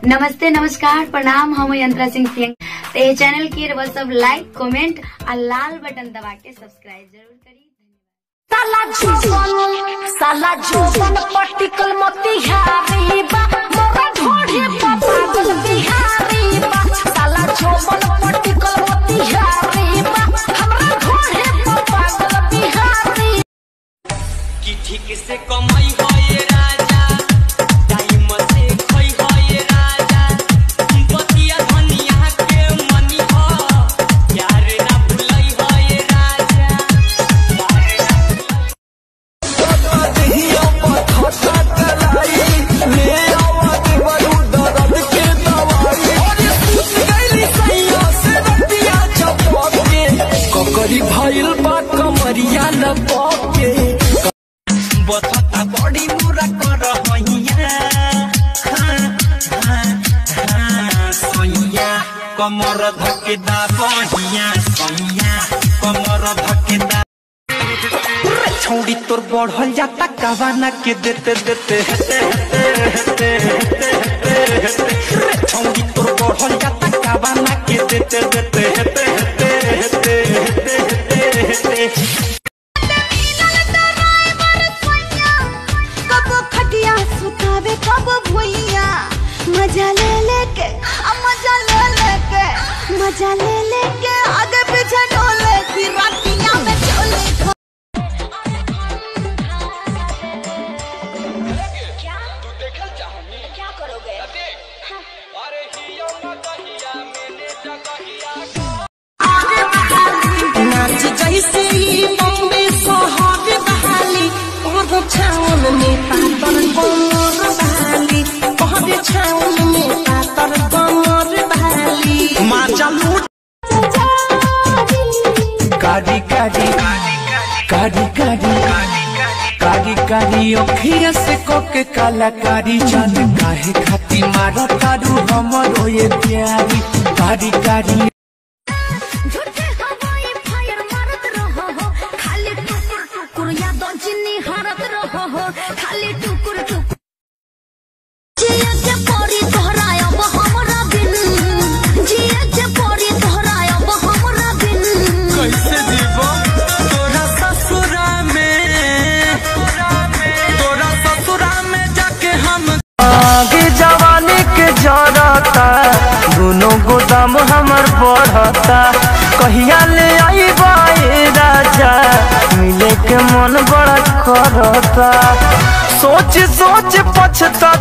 नमस्ते नमस्कार प्रणाम। हम यंत्रा सिंह ते चैनल की सब लाइक कमेंट और लाल बटन दबा के सब्सक्राइब जरूर करी। साला जोबन पटिकल मोतिहारी बा मोरा ढोढ़ी पागल बिहारी बा। साला जोबन पटिकल मोतिहारी बा हमरा ढोढ़ी पागल बिहारी। कि ठीक से कमाई होए राजा टाइम से खोई होए राजा बतिया धनिया के मनी हो यार ना भुलई होए राजा भाईल बा कमरिया लपके बता बड़ी मुरा कर सैया कमर धकेदा बहिया सैया कमर धकेदा छौड़ी तोर बढ़ल जाता कवाना के देते देते छौड़ी तोर बढ़ल जाता कवाना के देते देते मजा ले लेके आगे पीछे डोले फिर रातियां में चोले क्या तू देखल चाहनी क्या करोगे अरे हिया ना दहिया मैंने जगहिया नाच जैसे ही बॉम्बे सोहाग बहाली और छावन में पातर कमर बहाली और छावन में पातर कमर बहाली काडी काडी काडी काडी काडी काडी अखिया से कोके कलाकारी जान काहे खाती मारो तारू हमरो ये प्यारी काडी काडी झूठे हवाई फायर मारत रहो हो खाली टुकुर टुकुर याद जिन्नी हारत रहो हो खाली टुकुर टुकुर जिया के परी दोहरायो हमरा बिन जिया के परी दोहरायो हमरा बिन कैसे जीवो तोरा ससुरा में जाके हम आगे जवानी के जरता दोनों गोदाम हमर बढ़ता कहिया ले आई बाए राजा मिले के मन बड़ा करता सोच सोच पछता